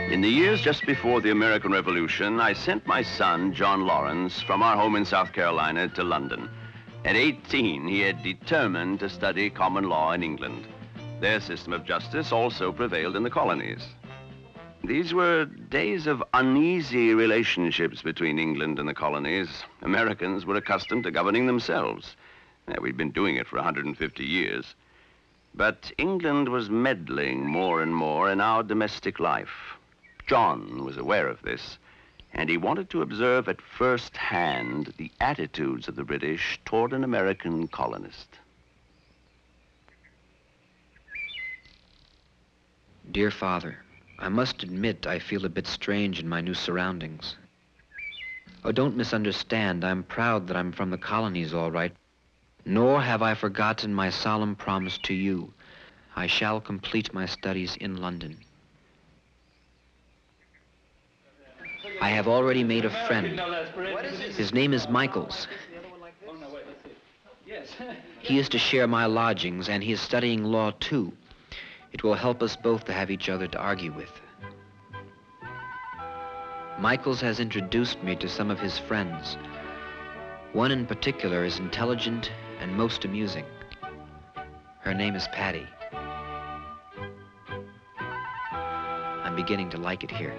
In the years just before the American Revolution, I sent my son, John Lawrence, from our home in South Carolina to London. At 18, he had determined to study common law in England. Their system of justice also prevailed in the colonies. These were days of uneasy relationships between England and the colonies. Americans were accustomed to governing themselves. We'd been doing it for 150 years. But England was meddling more and more in our domestic life. John was aware of this, and he wanted to observe at first hand the attitudes of the British toward an American colonist. Dear Father, I must admit I feel a bit strange in my new surroundings. Oh, don't misunderstand. I'm proud that I'm from the colonies, all right. Nor have I forgotten my solemn promise to you. I shall complete my studies in London. I have already made a friend. His name is Michaels. He is to share my lodgings, and he is studying law, too. It will help us both to have each other to argue with. Michaels has introduced me to some of his friends. One in particular is intelligent and most amusing. Her name is Patty. I'm beginning to like it here.